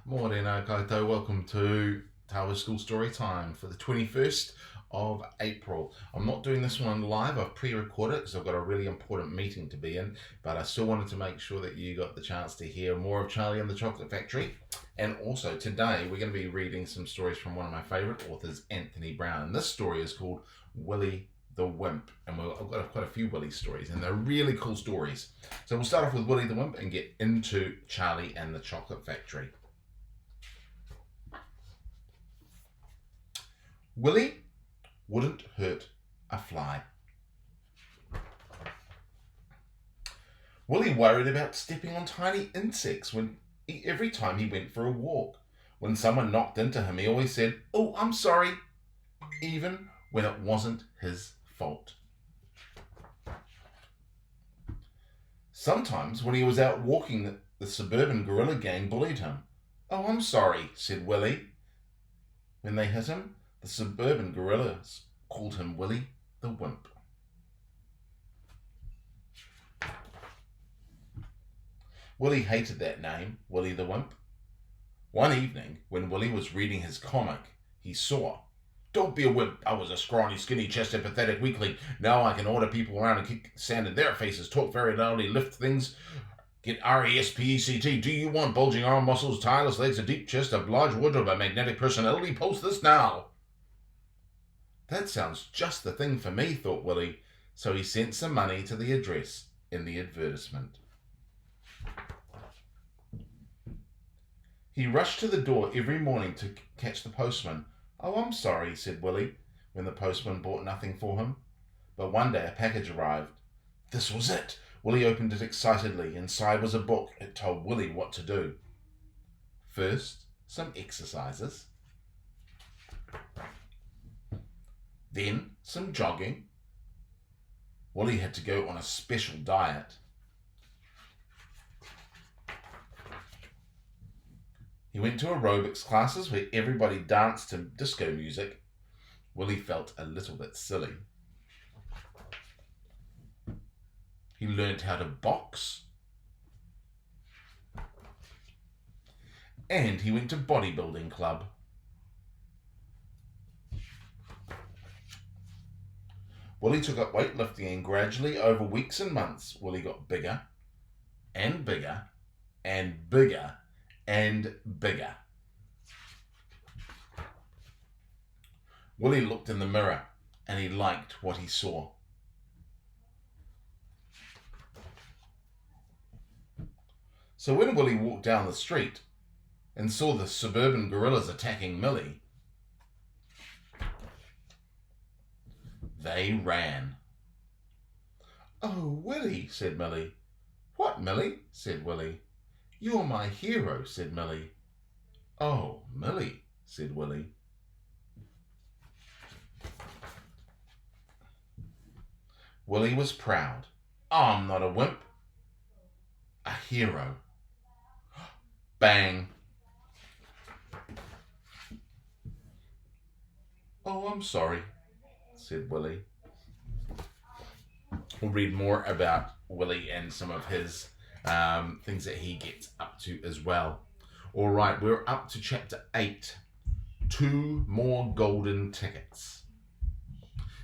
Morena koutou, welcome to Tawa School Story Time for the 21st of April. I'm not doing this one live, I've pre-recorded it because I've got a really important meeting to be in, but I still wanted to make sure that you got the chance to hear more of Charlie and the Chocolate Factory. And also today we're going to be reading some stories from one of my favourite authors, Anthony Browne. This story is called Willy the Wimp, and I've got quite a few Willy stories, and they're really cool stories. So we'll start off with Willy the Wimp and get into Charlie and the Chocolate Factory. Willy wouldn't hurt a fly. Willy worried about stepping on tiny insects every time he went for a walk. When someone knocked into him, he always said, "Oh, I'm sorry," even when it wasn't his fault. Sometimes when he was out walking, the suburban gorilla gang bullied him. "Oh, I'm sorry," said Willy. When they hit him, the suburban gorillas called him Willy the Wimp. Willy hated that name, Willy the Wimp. One evening, when Willy was reading his comic, he saw, "Don't be a wimp. I was a scrawny, skinny-chested, pathetic weakling. Now I can order people around and kick sand in their faces, talk very loudly, lift things, get RESPECT. Do you want bulging arm muscles, tireless legs, a deep chest, a large wardrobe, a magnetic personality? Post this now." That sounds just the thing for me, thought Willy, so he sent some money to the address in the advertisement. He rushed to the door every morning to catch the postman. "Oh, I'm sorry," said Willy, when the postman brought nothing for him. But one day a package arrived. This was it. Willy opened it excitedly. Inside was a book. It told Willy what to do. First, some exercises. Then some jogging. Willy had to go on a special diet. He went to aerobics classes where everybody danced to disco music. Willy felt a little bit silly. He learned how to box. And he went to bodybuilding club. Willy took up weightlifting, and gradually, over weeks and months, Willy got bigger and bigger and bigger and bigger. Willy looked in the mirror and he liked what he saw. So when Willy walked down the street and saw the suburban gorillas attacking Millie, they ran. "Oh, Willy," said Millie. "What, Millie?" said Willy. "You're my hero," said Millie. "Oh, Millie," said Willy. Willy was proud. "I'm not a wimp. A hero." Bang. "Oh, I'm sorry," said Willy. We'll read more about Willy and some of his things that he gets up to as well. All right, we're up to chapter 8. 2 more golden tickets.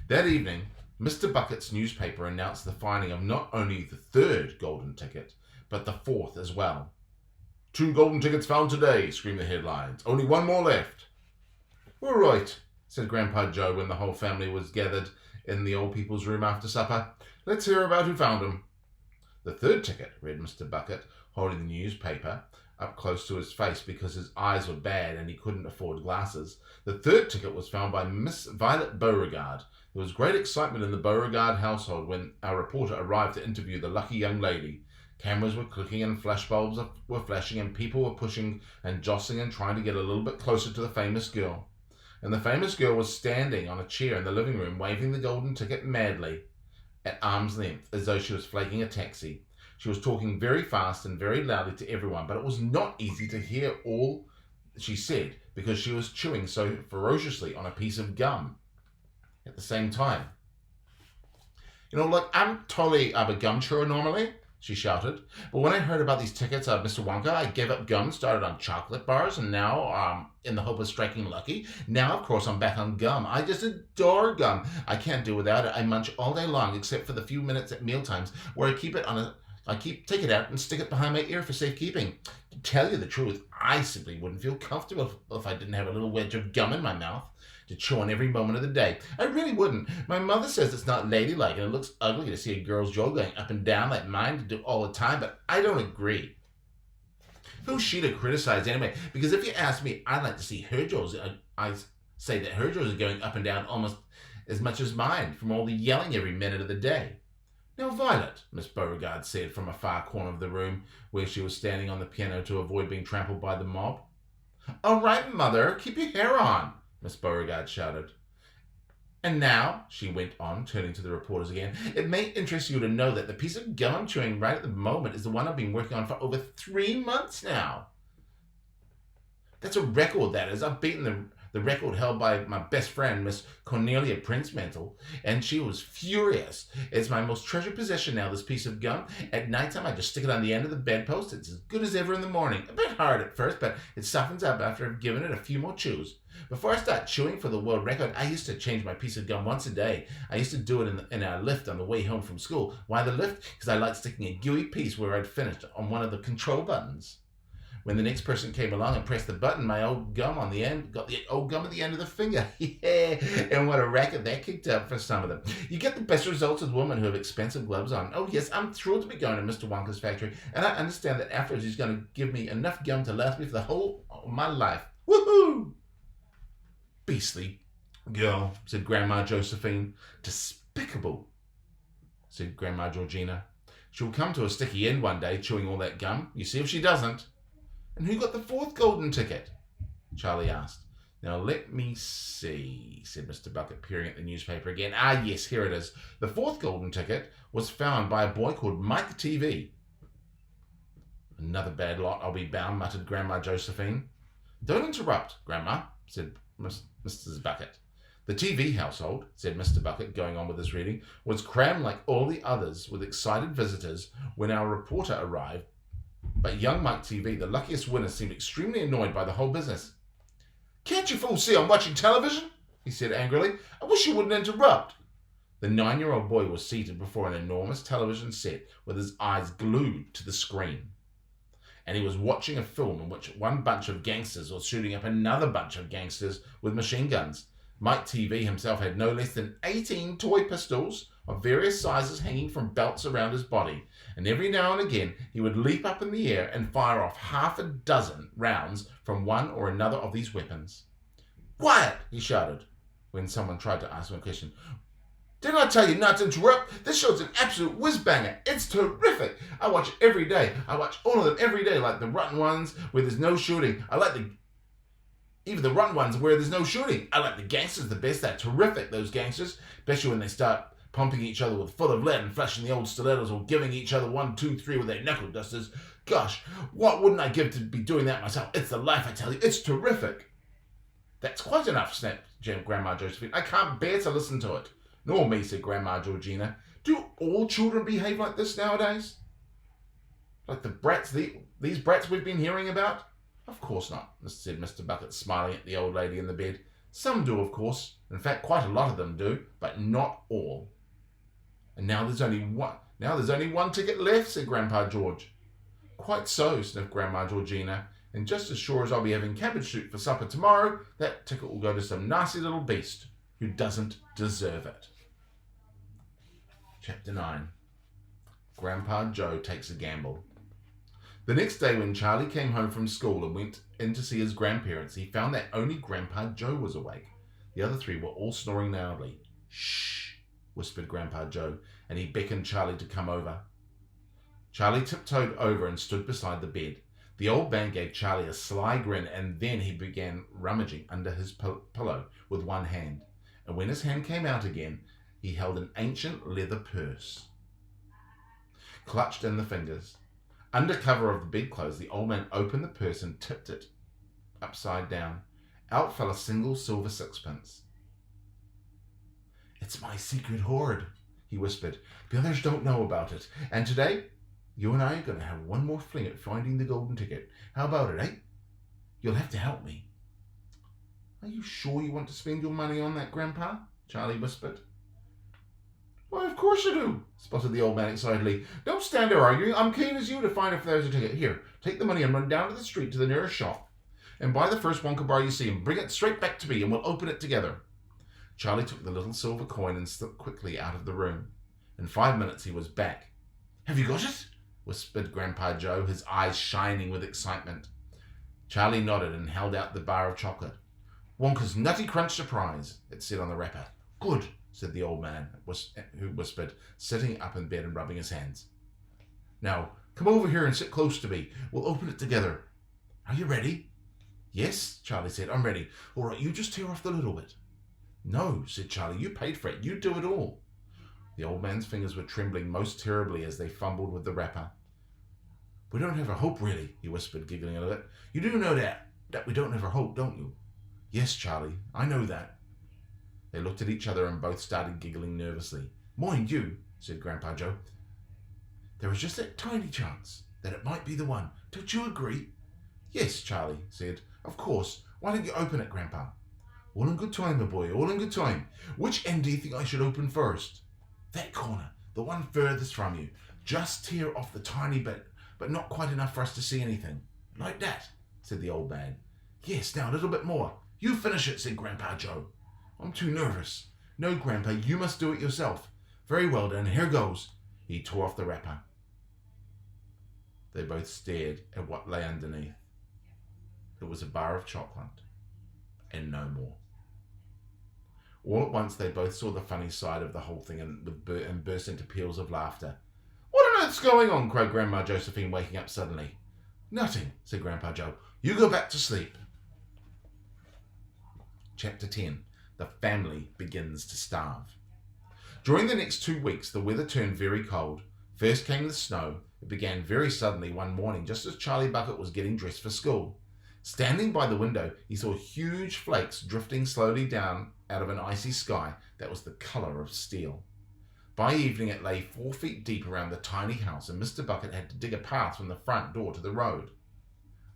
That evening, Mr. Bucket's newspaper announced the finding of not only the 3rd golden ticket, but the 4th as well. "2 golden tickets found today," screamed the headlines. "Only 1 more left." "All right," said Grandpa Joe when the whole family was gathered in the old people's room after supper. "Let's hear about who found them." "The 3rd ticket," read Mr. Bucket, holding the newspaper up close to his face because his eyes were bad and he couldn't afford glasses. "The 3rd ticket was found by Miss Violet Beauregard. There was great excitement in the Beauregard household when our reporter arrived to interview the lucky young lady. Cameras were clicking and flashbulbs were flashing and people were pushing and jostling and trying to get a little bit closer to the famous girl. And the famous girl was standing on a chair in the living room waving the golden ticket madly at arm's length as though she was flaking a taxi. She was talking very fast and very loudly to everyone, but it was not easy to hear all she said because she was chewing so ferociously on a piece of gum at the same time. "Like I'm totally a gum chewer normally," she shouted. But when I heard about these tickets of Mr. Wonka, I gave up gum, started on chocolate bars, and now, in the hope of striking lucky, now, of course, I'm back on gum. I just adore gum. I can't do without it. I munch all day long, except for the few minutes at mealtimes where take it out and stick it behind my ear for safekeeping. To tell you the truth, I simply wouldn't feel comfortable if I didn't have a little wedge of gum in my mouth to chew on every moment of the day. I really wouldn't. My mother says it's not ladylike and it looks ugly to see a girl's jaw going up and down like mine to do all the time, but I don't agree. Who's she to criticize anyway? Because if you ask me, I'd like to see her jaws. I say that her jaws are going up and down almost as much as mine from all the yelling every minute of the day. Now, Violet, Miss Beauregard said from a far corner of the room where she was standing on the piano to avoid being trampled by the mob. All right, Mother, keep your hair on, Miss Beauregard shouted. And now, she went on, turning to the reporters again, it may interest you to know that the piece of gum I'm chewing right at the moment is the one I've been working on for over 3 months now. That's a record, that is. I've beaten the record held by my best friend, Miss Cornelia Princemantle, and she was furious. It's my most treasured possession now, this piece of gum. At nighttime, I just stick it on the end of the bedpost. It's as good as ever in the morning. A bit hard at first, but it softens up after I've given it a few more chews. Before I start chewing for the world record, I used to change my piece of gum once a day. I used to do it in our lift on the way home from school. Why the lift? Because I liked sticking a gooey piece where I'd finished on one of the control buttons. When the next person came along and pressed the button, my old gum on the end got the old gum at the end of the finger. Yeah, and what a racket that kicked up for some of them. You get the best results with women who have expensive gloves on. Oh yes, I'm thrilled to be going to Mr. Wonka's factory, and I understand that afterwards he's going to give me enough gum to last me for the whole of my life. Woohoo! Beastly girl, said Grandma Josephine. Despicable, said Grandma Georgina. She'll come to a sticky end one day, chewing all that gum. You see if she doesn't. And who got the 4th golden ticket? Charlie asked. Now let me see, said Mr. Bucket, peering at the newspaper again. Ah, yes, here it is. The 4th golden ticket was found by a boy called Mike TV. Another bad lot, I'll be bound, muttered Grandma Josephine. Don't interrupt, Grandma, said Mrs. Bucket. The TV household, said Mr. Bucket, going on with his reading, was crammed like all the others with excited visitors when our reporter arrived. But young Mike TV, the luckiest winner, seemed extremely annoyed by the whole business. Can't you fools see I'm watching television? He said angrily. I wish you wouldn't interrupt. The 9-year-old boy was seated before an enormous television set with his eyes glued to the screen. And he was watching a film in which one bunch of gangsters was shooting up another bunch of gangsters with machine guns. Mike TV himself had no less than 18 toy pistols of various sizes hanging from belts around his body, and every now and again he would leap up in the air and fire off half a dozen rounds from one or another of these weapons. Quiet, he shouted when someone tried to ask him a question. Didn't I tell you not to interrupt? This show's an absolute whiz-banger. It's terrific. I watch it every day. I watch all of them every day, like the rotten ones where there's no shooting. Even the rotten ones where there's no shooting. I like the gangsters the best. They're terrific, those gangsters, especially when they start pumping each other with full of lead and flashing the old stilettos or giving each other 1, 2, 3 with their knuckle dusters. Gosh, what wouldn't I give to be doing that myself? It's the life, I tell you. It's terrific. That's quite enough, snapped Grandma Josephine. I can't bear to listen to it. Nor me, said Grandma Georgina. Do all children behave like this nowadays? Like the brats, these brats we've been hearing about? Of course not, said Mr. Bucket, smiling at the old lady in the bed. Some do, of course. In fact, quite a lot of them do, but not all. And now there's only one ticket left, said Grandpa George. Quite so, sniffed Grandma Georgina. And just as sure as I'll be having cabbage soup for supper tomorrow, that ticket will go to some nasty little beast who doesn't deserve it. Chapter 9. Grandpa Joe Takes a Gamble. The next day when Charlie came home from school and went in to see his grandparents, he found that only Grandpa Joe was awake. The other 3 were all snoring loudly. Shh, whispered Grandpa Joe, and he beckoned Charlie to come over. Charlie tiptoed over and stood beside the bed. The old man gave Charlie a sly grin, and then he began rummaging under his pillow with one hand. And when his hand came out again, he held an ancient leather purse, clutched in the fingers. Under cover of the bedclothes, the old man opened the purse and tipped it upside down. Out fell a single silver sixpence. It's my secret hoard, he whispered. The others don't know about it. And today, You and I are going to have one more fling at finding the golden ticket. How about it, eh? You'll have to help me." "Are you sure you want to spend your money on that, Grandpa?" Charlie whispered. "Why, of course I do," sputtered the old man excitedly. "Don't stand there arguing. I'm keen as you to find if there's a ticket. Here, take the money and run down to the street to the nearest shop and buy the first Wonka bar you see and bring it straight back to me and we'll open it together." Charlie took the little silver coin and slipped quickly out of the room. In 5 minutes he was back. "Have you got it?" whispered Grandpa Joe, his eyes shining with excitement. Charlie nodded and held out the bar of chocolate. "Wonka's Nutty Crunch Surprise," it said on the wrapper. "Good," said the old man, who whispered, sitting up in bed and rubbing his hands. "Now, come over here and sit close to me. We'll open it together. Are you ready?" "Yes," Charlie said, "I'm ready." "All right, you just tear off the little bit." "No," said Charlie, "you paid for it. You do it all." The old man's fingers were trembling most terribly as they fumbled with the wrapper. "We don't have a hope, really," he whispered, giggling a little bit. "You do know that we don't have a hope, don't you?" "Yes, Charlie, I know that." They looked at each other and both started giggling nervously. "Mind you," said Grandpa Joe, "there is just that tiny chance that it might be the one. Don't you agree?" "Yes," Charlie said. "Of course. Why don't you open it, Grandpa?" "All in good time, my boy, all in good time. Which end do you think I should open first?" "That corner, the one furthest from you. Just tear off the tiny bit, but not quite enough for us to see anything." "Like that," said the old man. "Yes, now a little bit more." "You finish it," said Grandpa Joe. "I'm too nervous." "No, Grandpa, you must do it yourself." "Very well then, here goes." He tore off the wrapper. They both stared at what lay underneath. It was a bar of chocolate, and no more. All at once they both saw the funny side of the whole thing and burst into peals of laughter. "What on earth's going on?" cried Grandma Josephine, waking up suddenly. "Nothing," said Grandpa Joe. "You go back to sleep." Chapter 10. The family begins to starve. During the next 2 weeks, the weather turned very cold. First came the snow. It began very suddenly one morning, just as Charlie Bucket was getting dressed for school. Standing by the window, he saw huge flakes drifting slowly down out of an icy sky that was the color of steel. By evening, it lay 4 feet deep around the tiny house, and Mr. Bucket had to dig a path from the front door to the road.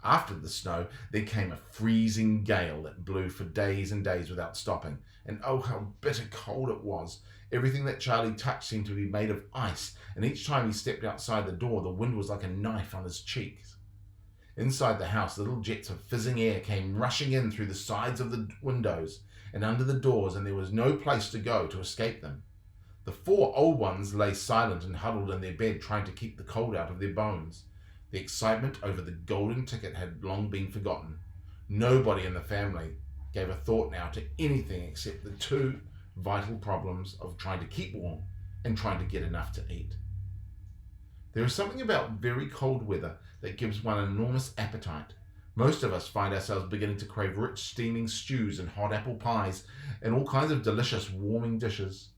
After the snow, there came a freezing gale that blew for days and days without stopping, and oh, how bitter cold it was. Everything that Charlie touched seemed to be made of ice, and each time he stepped outside the door, the wind was like a knife on his cheeks. Inside the house, little jets of fizzing air came rushing in through the sides of the windows and under the doors, and there was no place to go to escape them. The 4 old ones lay silent and huddled in their bed, trying to keep the cold out of their bones. The excitement over the golden ticket had long been forgotten. Nobody in the family gave a thought now to anything except the 2 vital problems of trying to keep warm and trying to get enough to eat. There is something about very cold weather that gives one an enormous appetite. Most of us find ourselves beginning to crave rich steaming stews and hot apple pies and all kinds of delicious warming dishes.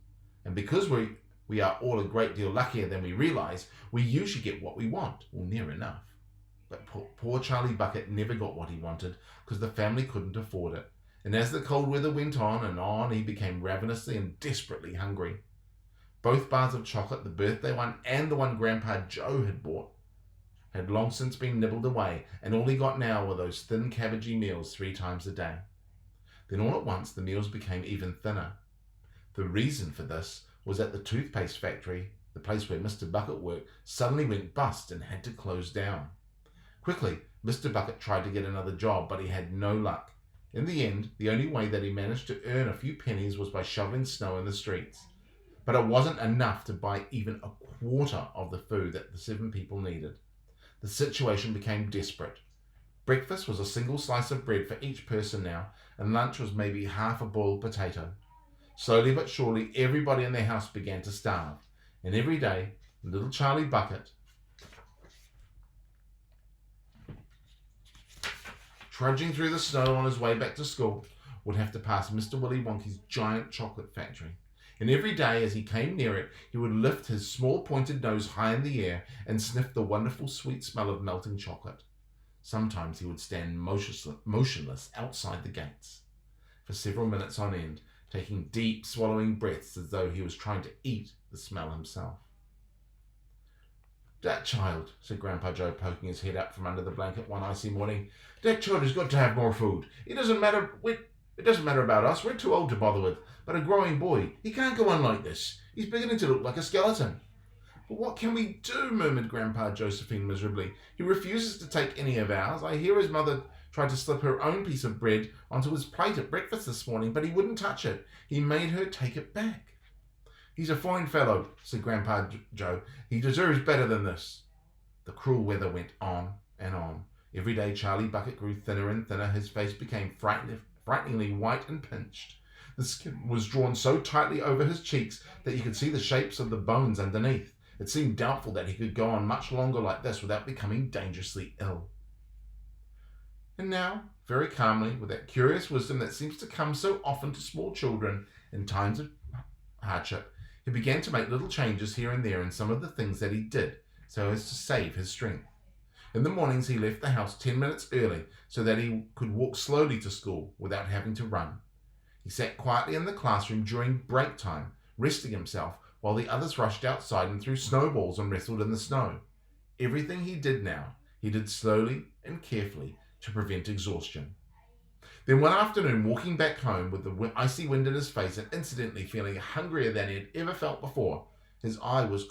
And because we are all a great deal luckier than we realize, we usually get what we want, or near enough. But poor Charlie Bucket never got what he wanted because the family couldn't afford it. And as the cold weather went on, he became ravenously and desperately hungry. Both bars of chocolate, the birthday one and the one Grandpa Joe had bought, had long since been nibbled away, and all he got now were those thin cabbagey meals 3 times a day. Then all at once the meals became even thinner. The reason for this was that the toothpaste factory, the place where Mr. Bucket worked, suddenly went bust and had to close down. Quickly, Mr. Bucket tried to get another job, but he had no luck. In the end, the only way that he managed to earn a few pennies was by shoveling snow in the streets. But it wasn't enough to buy even a quarter of the food that the 7 people needed. The situation became desperate. Breakfast was a single slice of bread for each person now, and lunch was maybe half a boiled potato. Slowly but surely, everybody in their house began to starve, and every day, little Charlie Bucket, trudging through the snow on his way back to school, would have to pass Mr. Willy Wonky's giant chocolate factory. And every day as he came near it, he would lift his small pointed nose high in the air and sniff the wonderful sweet smell of melting chocolate. Sometimes he would stand motionless outside the gates for several minutes on end, taking deep swallowing breaths as though he was trying to eat the smell himself. "That child," said Grandpa Joe, poking his head up from under the blanket one icy morning. "That child has got to have more food. It doesn't matter about us. We're too old to bother with. But a growing boy, he can't go on like this. He's beginning to look like a skeleton." "But what can we do?" murmured Grandpa Josephine miserably. "He refuses to take any of ours. I hear his mother tried to slip her own piece of bread onto his plate at breakfast this morning, but he wouldn't touch it. He made her take it back." "He's a fine fellow," said Grandpa Joe. "He deserves better than this." The cruel weather went on and on. Every day Charlie Bucket grew thinner and thinner. His face became frighteningly white and pinched. The skin was drawn so tightly over his cheeks that you could see the shapes of the bones underneath. It seemed doubtful that he could go on much longer like this without becoming dangerously ill. And now, very calmly, with that curious wisdom that seems to come so often to small children in times of hardship, he began to make little changes here and there in some of the things that he did, so as to save his strength. In the mornings he left the house 10 minutes early so that he could walk slowly to school without having to run. He sat quietly in the classroom during break time, resting himself while the others rushed outside and threw snowballs and wrestled in the snow. Everything he did now, he did slowly and carefully to prevent exhaustion. Then one afternoon, walking back home with the icy wind in his face and incidentally feeling hungrier than he had ever felt before, his eye was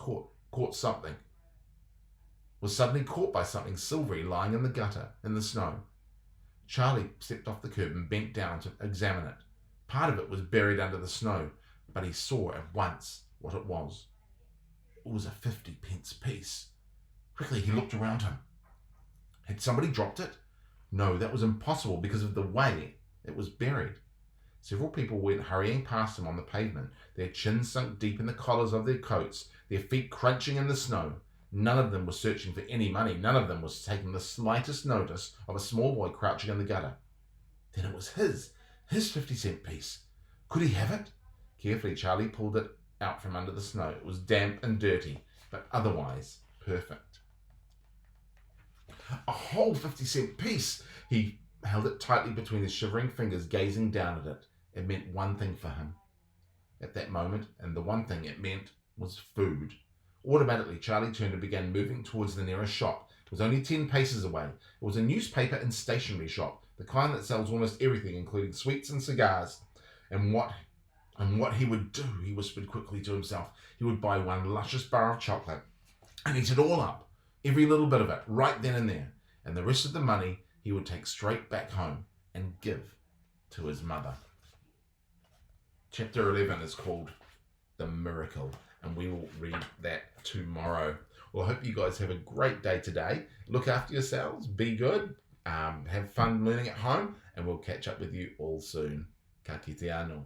suddenly caught by something silvery lying in the gutter in the snow. Charlie stepped off the curb and bent down to examine it. Part of it was buried under the snow, but he saw at once what it was. It was a 50-pence piece. Quickly he looked around him. Had somebody dropped it? No, that was impossible because of the way it was buried. Several people went hurrying past him on the pavement, their chins sunk deep in the collars of their coats, their feet crunching in the snow. None of them was searching for any money. None of them was taking the slightest notice of a small boy crouching in the gutter. Then it was his 50-cent piece. Could he have it? Carefully, Charlie pulled it out from under the snow. It was damp and dirty, but otherwise perfect. A whole 50-cent piece! He held it tightly between his shivering fingers, gazing down at it. It meant one thing for him at that moment, and the one thing it meant was food. Automatically, Charlie turned and began moving towards the nearest shop. It was only 10 paces away. It was a newspaper and stationery shop, the kind that sells almost everything, including sweets and cigars. And what he would do, he whispered quickly to himself. He would buy one luscious bar of chocolate and eat it all up, every little bit of it, right then and there. And the rest of the money he would take straight back home and give to his mother. Chapter 11 is called The Miracle, and we will read that tomorrow. Well, I hope you guys have a great day today. Look after yourselves, be good, have fun learning at home, and we'll catch up with you all soon. Ka kite anō.